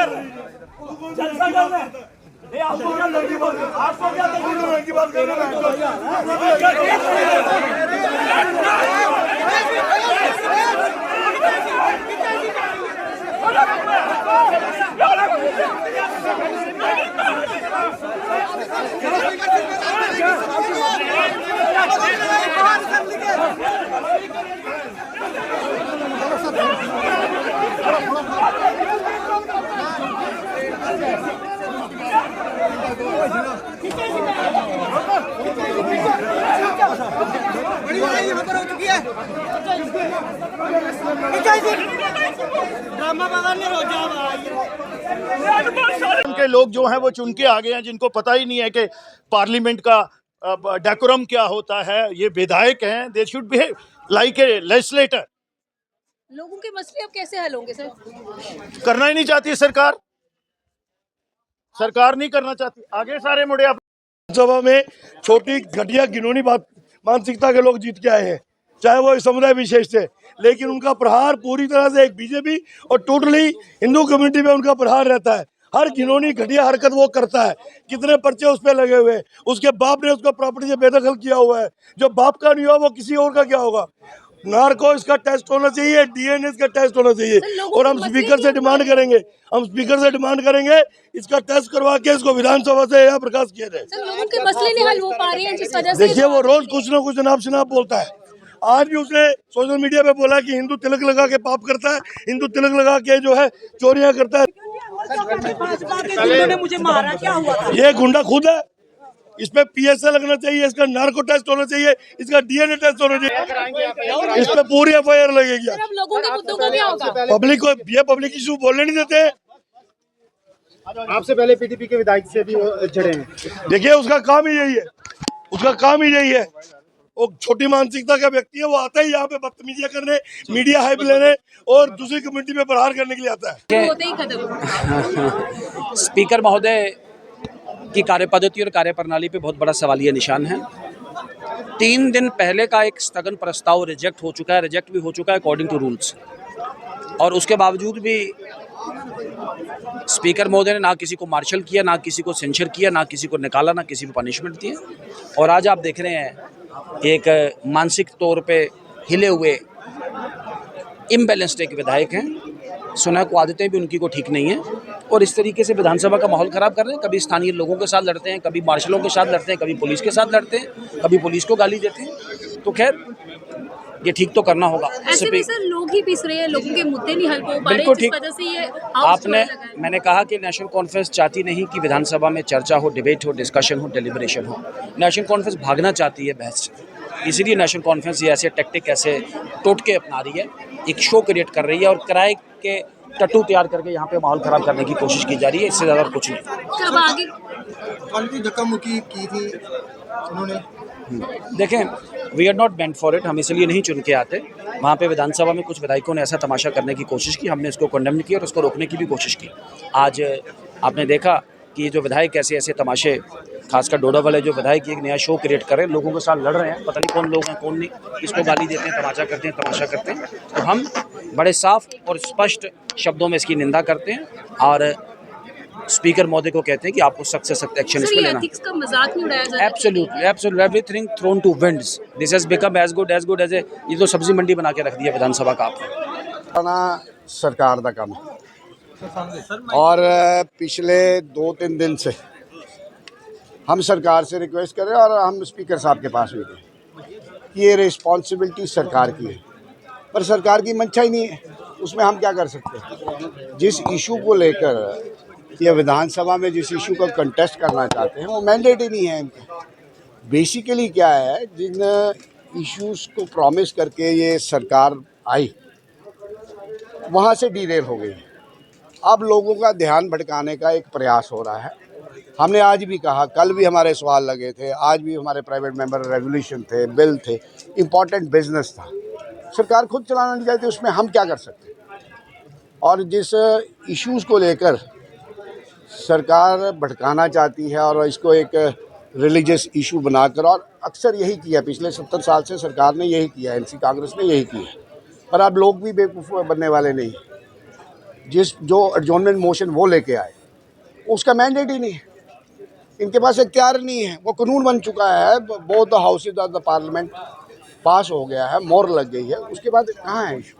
जलसा कर रहे हैं। ये आपको क्या लड़की बोल रहे हो? आपको क्या लड़की बात कर रहे के लोग जो हैं वो चुन के आ गए हैं, जिनको पता ही नहीं है कि पार्लियामेंट का डेकोरम क्या होता है। ये विधायक हैं, they should be like a legislator. लोगों के मसले अब कैसे हल होंगे सर? करना ही नहीं चाहती सरकार, सरकार नहीं करना चाहती। आगे सारे मुड़े सभा में छोटी घटिया घिनौनी बात मानसिकता के लोग जीत के आए हैं, चाहे वो समुदाय विशेष थे, लेकिन उनका प्रहार पूरी तरह से एक बीजेपी और टोटली हिंदू कम्युनिटी में उनका प्रहार रहता है। हर घिनौनी घटिया हरकत वो करता है। कितने पर्चे उस पर लगे हुए हैं, उसके बाप ने उसको प्रॉपर्टी से बेदखल किया हुआ है। जो बाप का नहीं हुआ वो किसी और का क्या होगा। नार्को इसका टेस्ट होना चाहिए, डीएनए इसका टेस्ट होना चाहिए। और हम स्पीकर से डिमांड करेंगे, इसका टेस्ट करवा के इसको विधानसभा से यह प्रकाश किया जाए। लोगों के मसले नहीं हल हो पा रहे हैं जिस वजह से। देखिए वो रोज कुछ ना कुछ जनाब शनाब बोलता है। आज भी उसने सोशल मीडिया पे बोला कि हिंदू तिलक लगा के पाप करता है, हिंदू तिलक लगा के जो है चोरियां करता है। मुझे मारा, क्या हुआ था? ये गुंडा खुद है। इस पे पीएसए लगना चाहिए, इसका नार्को टेस्ट होना चाहिए, इसका डीएनए टेस्ट होना चाहिए, इस पे पूरी एफआईआर लगेगी। अब लोगों के मुद्दों का क्या होगा? पब्लिक को ये पब्लिक इशू बोलने नहीं देते। आपसे पहले पीडीपी के विधायक से भी झड़े हैं। देखिए उसका काम ही यही है, वो छोटी मानसिकता का व्यक्ति है। वो आता ही यहाँ पे बदतमीजियां करने, मीडिया हाइप लेने और दूसरी कम्युनिटी में प्रहार करने के लिए आता है। होते ही खत्म। स्पीकर महोदय की कार्यपद्धति और कार्यप्रणाली पे बहुत बड़ा सवालिया निशान है। 3 दिन पहले का एक स्थगन प्रस्ताव रिजेक्ट भी हो चुका है अकॉर्डिंग टू रूल्स, और उसके बावजूद भी स्पीकर महोदय ने ना किसी को मार्शल किया, ना किसी को सेंशर किया, ना किसी को निकाला, ना किसी को पनिशमेंट दिए। और आज आप देख रहे हैं एक मानसिक तौर पे हिले हुए इम्बैलेंस्ड एक विधायक हैं। सुना को आदतें भी उनकी को ठीक नहीं है, और इस तरीके से विधानसभा का माहौल ख़राब कर रहे हैं। कभी स्थानीय लोगों के साथ लड़ते हैं, कभी मार्शलों के साथ लड़ते हैं, कभी पुलिस के साथ लड़ते हैं, कभी पुलिस को गाली देते हैं। तो खैर ये ठीक तो करना होगा। ऐसे भी सर लोग ही पिस रहे हैं, लोगों के मुद्दे नहीं हल हो पा रहे, बिल्कुल जिस ठीक। वजह से ये मैंने कहा कि नेशनल कॉन्फ्रेंस चाहती नहीं कि विधानसभा में चर्चा हो, डिबेट हो, डिस्कशन हो, डेलिब्रेशन हो। नेशनल कॉन्फ्रेंस भागना चाहती है बहस से, इसीलिए नेशनल कॉन्फ्रेंस ये ऐसे टैक्टिक, ऐसे टोटके अपना रही है, एक शो क्रिएट कर रही है और किराए के टट्टू तैयार करके यहाँ पे माहौल खराब करने की कोशिश की जा रही है। इससे ज़्यादा कुछ नहीं। अब आगे क्वालिटी धक्का मुक्की की थी उन्होंने। देखें, we are not meant for it. हम इसलिए नहीं चुन के आते। वहाँ पे विधानसभा में कुछ विधायकों ने ऐसा तमाशा करने की कोशिश की, हमने इसको कंडेम किया और उसको रोकने की भी कोशिश की। आज आपने देखा कि जो विधायक ऐसे ऐसे तमाशे, खासकर डोडा वाले जो विधायक एक नया शो क्रिएट कर रहे हैं, लोगों के साथ लड़ रहे हैं, पता नहीं कौन लोग हैं कौन नहीं, इसको गाली देते हैं, तमाशा करते हैं। तो हम बड़े साफ और स्पष्ट शब्दों में इसकी निंदा करते हैं और स्पीकर महोदय को कहते हैं कि आपको सख्त से सख्त एक्शन इस पर लेना। एथिक्स का मजाक नहीं उड़ाया जा रहा। Absolutely everything thrown to winds. This has become as good as a, ये तो सब्जी मंडी बना के रख दिया विधानसभा का आपने। सरकार का काम है और पिछले 2-3 दिन से हम सरकार से रिक्वेस्ट करें और हम स्पीकर साहब के पास भी गए कि ये रिस्पॉन्सिबिलिटी सरकार की है, पर सरकार की मंशा ही नहीं है। उसमें हम क्या कर सकते हैं। जिस इशू को लेकर ये विधानसभा में जिस इशू का कंटेस्ट करना चाहते हैं वो मैंडेट ही नहीं है इनका। बेसिकली क्या है, जिन इश्यूज को प्रॉमिस करके ये सरकार आई वहाँ से डीरेल हो गई। अब लोगों का ध्यान भटकाने का एक प्रयास हो रहा है। हमने आज भी कहा, कल भी हमारे सवाल लगे थे, आज भी हमारे प्राइवेट मेंबर रेजोल्यूशन थे, बिल थे, इम्पॉर्टेंट बिजनेस था। सरकार खुद चलाना नहीं चाहती, उसमें हम क्या कर सकते हैं। और जिस इश्यूज़ को लेकर सरकार भटकाना चाहती है और इसको एक रिलीजियस इशू बनाकर, और अक्सर यही किया पिछले 70 साल से सरकार ने यही किया, एनसी कांग्रेस ने यही किया, पर अब लोग भी बेवकूफ़ बनने वाले नहीं। जो एडजॉर्नमेंट मोशन वो लेके आए, उसका मैंडेट ही नहीं है, इनके पास इख्तियार नहीं है। वो कानून बन चुका है, both the houses of the parliament पास हो गया है, मोहर लग गई है, उसके बाद कहाँ है इशू?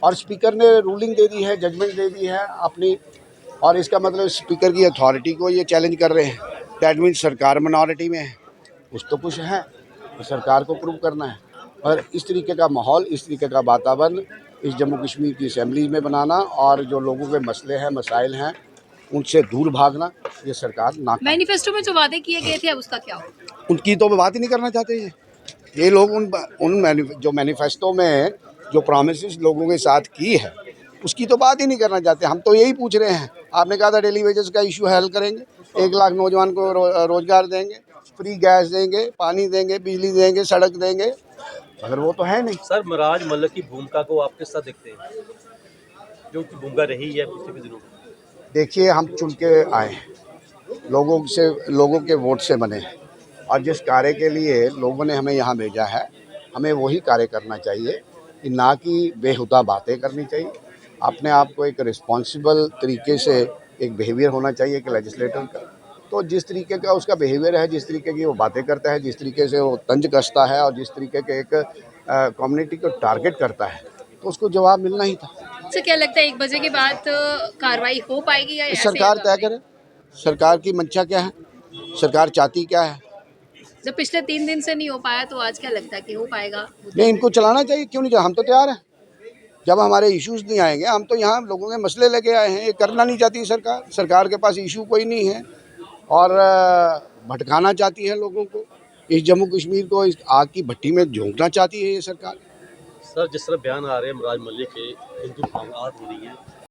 और स्पीकर ने रूलिंग दे दी है, जजमेंट दे दी है अपनी, और इसका मतलब स्पीकर की अथॉरिटी को ये चैलेंज कर रहे हैं। दैट मीन सरकार मिनॉरिटी में है, कुछ तो कुछ है, तो सरकार को प्रूव करना है। और इस तरीके का माहौल, इस तरीके का वातावरण इस जम्मू कश्मीर की असम्बली में बनाना और जो लोगों के मसले हैं, मसाइल हैं, उनसे दूर भागना, ये सरकार ना करे। मैनिफेस्टो में जो वादे किए गए थे अब उसका क्या होगा? उनकी तो बात ही नहीं करना चाहते ये लोग। जो मैनिफेस्टो में जो प्रॉमिसेस लोगों के साथ की है, उसकी तो बात ही नहीं करना चाहते। हम तो यही पूछ रहे हैं, आपने कहा था डेली वेजेस का इशू हल करेंगे, 1 लाख नौजवान को रोजगार देंगे, फ्री गैस देंगे, पानी देंगे, बिजली देंगे, सड़क देंगे, मगर वो तो है नहीं। सर, मिराज मलिक की भूमिका को आप किस तरह देखते हैं, जो उनकी भूमिका रही है पिछले कुछ दिनों में? देखिए, हम चुन के आए हैं, लोगों के वोट से बने हैं, और जिस कार्य के लिए लोगों ने हमें यहाँ भेजा है, हमें वही कार्य करना चाहिए, कि ना कि बेहुदा बातें करनी चाहिए। अपने आप को एक रिस्पॉन्सिबल तरीके से एक बिहेवियर होना चाहिए कि लेजिस्लेटर का, तो जिस तरीके का उसका बिहेवियर है, जिस तरीके की वो बातें करता है, जिस तरीके से वो तंज कसता है, और जिस तरीके के एक कम्युनिटी को टारगेट करता है, तो उसको जवाब मिलना ही था। सर, क्या लगता है 1 बजे के बाद कार्रवाई हो पाएगी या ऐसे सरकार ही तय करे, सरकार की मंशा क्या है, सरकार चाहती क्या है। जब पिछले 3 दिन से नहीं हो पाया तो आज क्या लगता है कि हो पाएगा? नहीं, इनको चलाना चाहिए, क्यों नहीं? हम तो तैयार हैं। जब हमारे इश्यूज नहीं आएंगे, हम तो यहाँ लोगों के मसले लेके आए हैं। ये करना नहीं चाहती सरकार, सरकार के पास इशू कोई नहीं है, और भटकाना चाहती है लोगों को, इस जम्मू कश्मीर को इस आग की भट्टी में झोंकना चाहती है ये सरकार। सर, जिस तरह बयान आ रहे हैं मिराज मलिक के, हिंदू भावनात हो रही है,